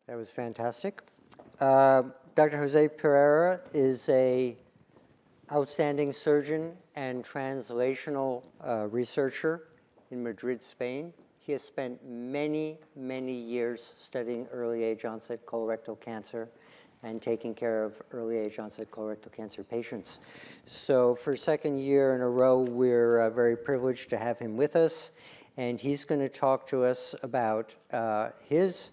That was fantastic. Dr. Jose Pereira is an outstanding surgeon and translational researcher in Madrid, Spain. He has spent many, many years studying early age onset colorectal cancer and taking care of early age onset colorectal cancer patients. So for second year in a row, we're very privileged to have him with us. And he's going to talk to us about his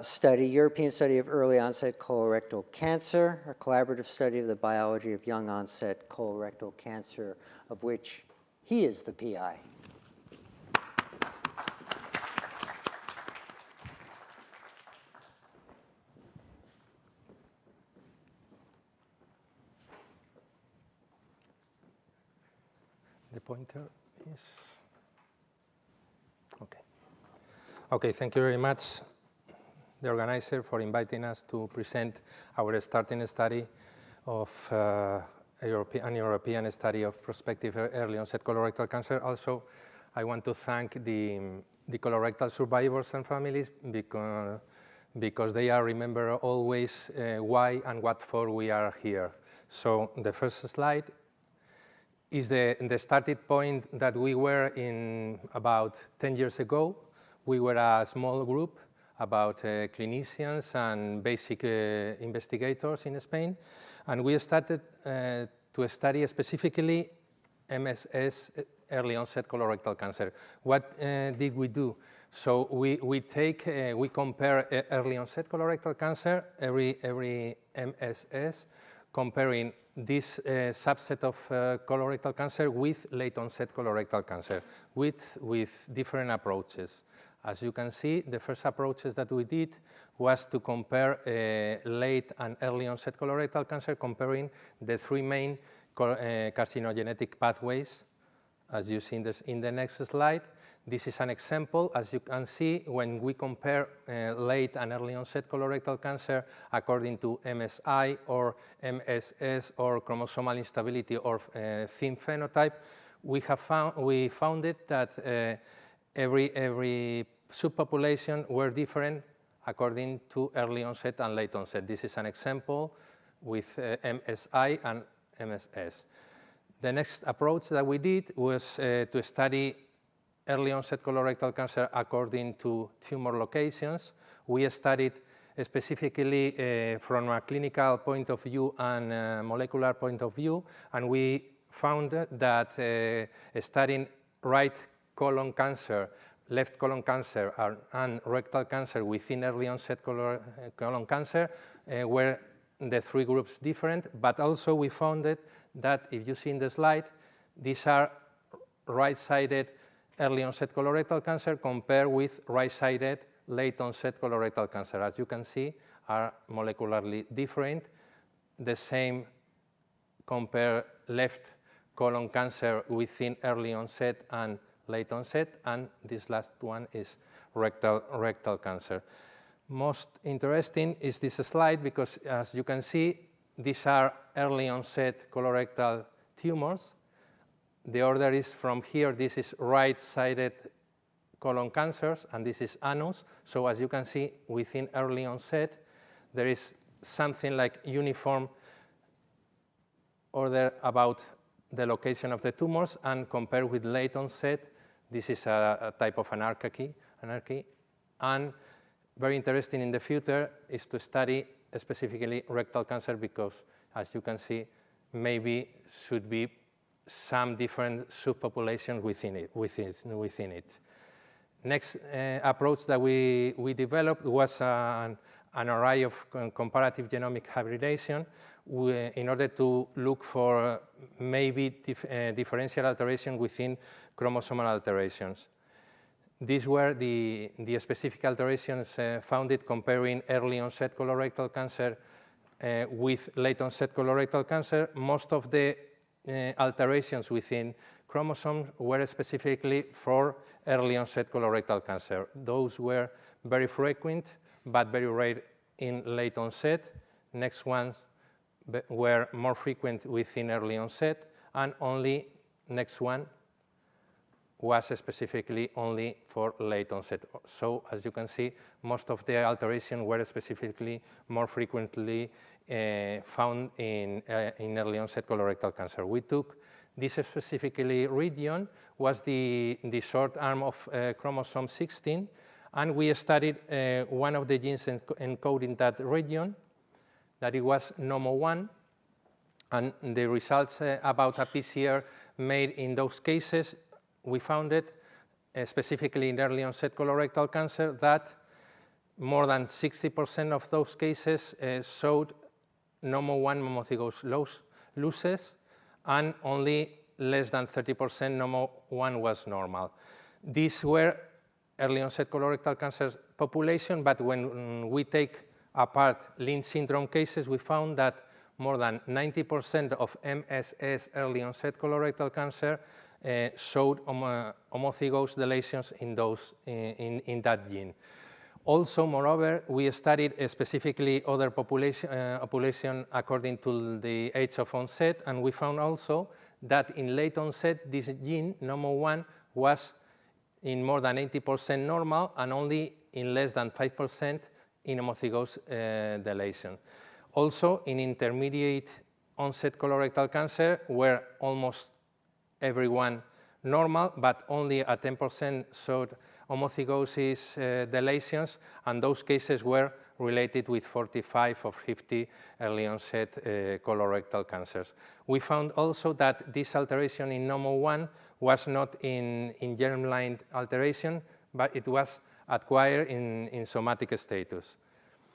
study, European study of early onset colorectal cancer, a collaborative study of the biology of young onset colorectal cancer, of which he is the PI. The pointer is, okay. Okay, thank you very much, the organizer, for inviting us to present our starting study of an European study of prospective early onset colorectal cancer. Also, I want to thank the colorectal survivors and families because they are remember always why and what for we are here. So the first slide is the starting point that we were in about 10 years ago. We were a small group, about clinicians and basic investigators in Spain, and we started to study specifically MSS, early onset colorectal cancer. What did we do? So we compare early onset colorectal cancer, every MSS, comparing this subset of colorectal cancer with late onset colorectal cancer, with different approaches. As you can see, the first approaches that we did was to compare late and early onset colorectal cancer, comparing the three main carcinogenetic pathways, as you see in the next slide. This is an example. As you can see, when we compare late and early onset colorectal cancer according to MSI or MSS or chromosomal instability or thin phenotype, we found it that every subpopulation were different according to early onset and late onset. This is an example with MSI and MSS. The next approach that we did was to study early onset colorectal cancer according to tumor locations. We studied specifically from a clinical point of view and molecular point of view, and we found that studying right colon cancer, left colon cancer, and rectal cancer within early onset colon cancer were the three groups different, but also we found that if you see in the slide, these are right-sided early onset colorectal cancer compared with right-sided late onset colorectal cancer. As you can see, are molecularly different. The same compare left colon cancer within early onset and late onset, and this last one is rectal cancer. Most interesting is this slide because, as you can see, these are early onset colorectal tumors. The order is from here, this is right-sided colon cancers, and this is anus. So as you can see, within early onset, there is something like uniform order about the location of the tumors, and compared with late onset, this is a type of anarchy. And very interesting in the future is to study specifically rectal cancer because, as you can see, maybe should be some different subpopulations within it. Next approach that we developed was an array of comparative genomic hybridization in order to look for maybe differential alteration within chromosomal alterations. These were the specific alterations found comparing early onset colorectal cancer with late onset colorectal cancer. Most of the alterations within chromosomes were specifically for early onset colorectal cancer. Those were very frequent, but very rare in late onset. Next ones were more frequent within early onset, and only next one was specifically only for late onset. So as you can see, most of the alterations were specifically more frequently found in early onset colorectal cancer. We took this specifically region, was the short arm of chromosome 16, and we studied one of the genes encoding that region, that it was NOMO1, and the results about a PCR made in those cases, we found it specifically in early onset colorectal cancer that more than 60% of those cases showed NOMO1 homozygous losses, and only less than 30% NOMO1 was normal. These were early onset colorectal cancer population, but when we take apart Lynch syndrome cases, we found that more than 90% of MSS early onset colorectal cancer showed homozygous deletions in that gene. Also, moreover, we studied specifically other population according to the age of onset, and we found also that in late onset, this gene, NOMO1, was in more than 80% normal and only in less than 5% in homozygous deletion. Also, in intermediate onset colorectal cancer, where almost everyone normal, but only a 10% showed homozygosis deletions, and those cases were related with 45 or 50 early onset colorectal cancers. We found also that this alteration in NOMO1 was not in germline alteration, but it was acquired in somatic status.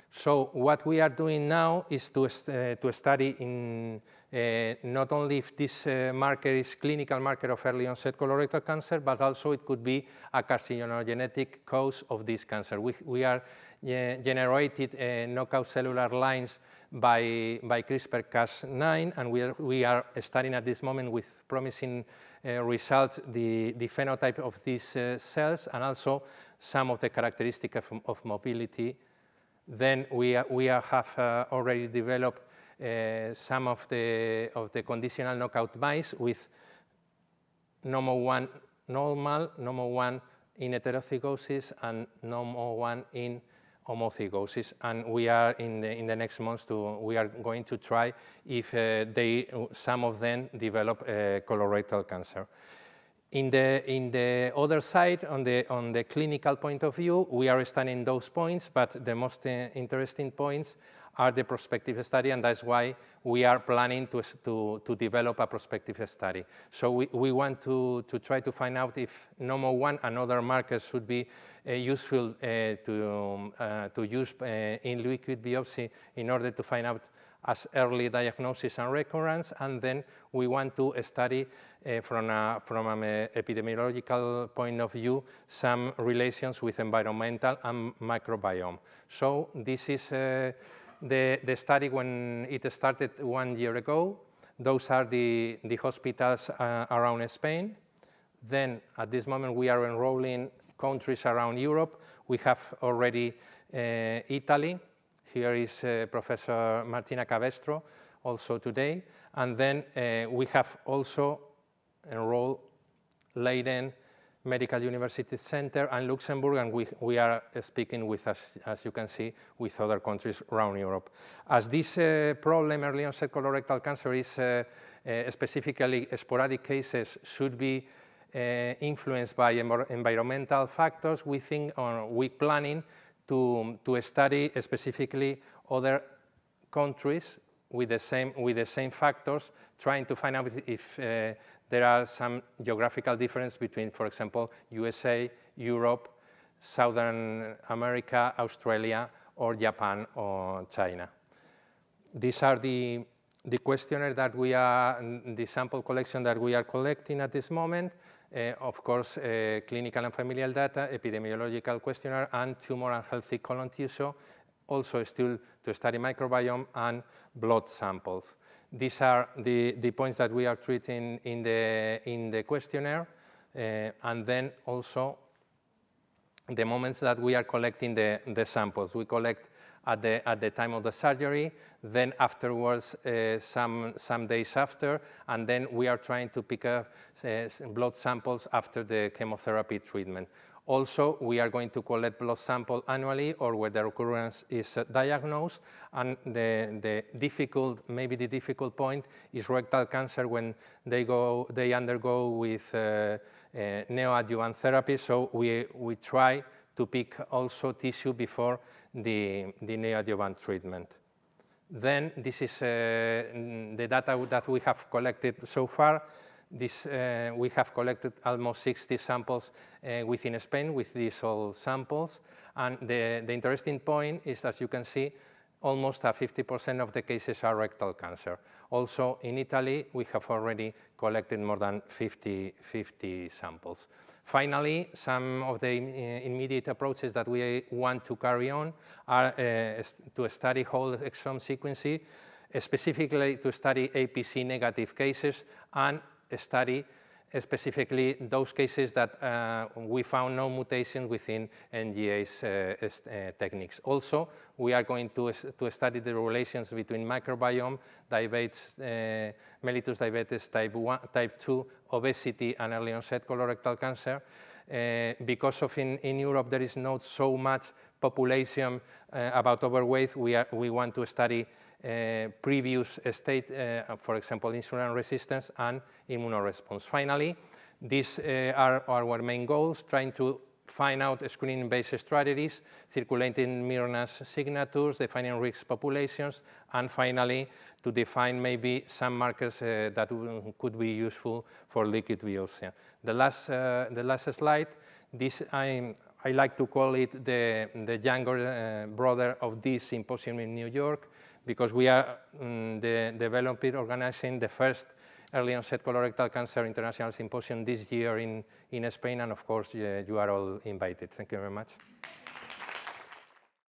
So what we are doing now is to study in not only if this marker is clinical marker of early onset colorectal cancer, but also it could be a carcinogenetic cause of this cancer. We are generated knockout cellular lines by CRISPR-Cas9, and we are studying at this moment with promising results the phenotype of these cells and also some of the characteristics of mobility. Then we have already developed some of the conditional knockout mice with NOMO1 normal, NOMO1 in heterozygosis, and NOMO1 in homozygosis. And we are in the next months we are going to try if some of them develop colorectal cancer. In the other side, on the clinical point of view, we are studying those points, but the most interesting points are the prospective study, and that's why we are planning to develop a prospective study. So we want to try to find out if NOMO1 and other markers should be useful to use in liquid biopsy in order to find out as early diagnosis and recurrence, and then we want to study from an epidemiological point of view some relations with environmental and microbiome. So this is the study when it started 1 year ago. Those are the hospitals around Spain. Then at this moment we are enrolling countries around Europe. We have already Italy. Here is Professor Martina Cabestro, also today. And then we have also enrolled Leiden Medical University Center and Luxembourg, and we are speaking with, as you can see, with other countries around Europe. As this problem, early onset colorectal cancer, is specifically sporadic cases, should be influenced by environmental factors, we think, or we planning to study specifically other countries with the same factors, trying to find out if there are some geographical difference between, for example, USA, Europe, Southern America, Australia, or Japan or China. These are the questionnaire that we are, the sample collection that we are collecting at this moment. Of course, clinical and familial data, epidemiological questionnaire, and tumor and healthy colon tissue, also still to study microbiome and blood samples. These are the points that we are treating in the questionnaire, and then also the moments that we are collecting the samples. We collect at the time of the surgery, then afterwards, some days after, and then we are trying to pick up blood samples after the chemotherapy treatment. Also, we are going to collect blood sample annually or where the recurrence is diagnosed, and maybe the difficult point is rectal cancer when they undergo with neoadjuvant therapy, so we try to pick also tissue before the neoadjuvant treatment. Then this is the data that we have collected so far. We have collected almost 60 samples within Spain with these old samples. And the interesting point is, as you can see, almost 50% of the cases are rectal cancer. Also, in Italy, we have already collected more than 50 samples. Finally, some of the immediate approaches that we want to carry on are to study whole exome sequencing, specifically to study APC negative cases and study specifically those cases that we found no mutation within NGS techniques. Also, we are going to study the relations between microbiome, diabetes, mellitus diabetes type 1, type 2, obesity, and early onset colorectal cancer. Because of in Europe there is not so much population about overweight, we want to study previous state, for example, insulin resistance and immunoresponse. Finally, these are our main goals, trying to find out screening-based strategies, circulating Mirna's signatures, defining risk populations, and finally, to define maybe some markers that could be useful for liquid biopsy. The last slide, this I like to call it the younger brother of this symposium in New York, because we are organizing the first early onset colorectal cancer international symposium this year in Spain, and of course you are all invited. Thank you very much.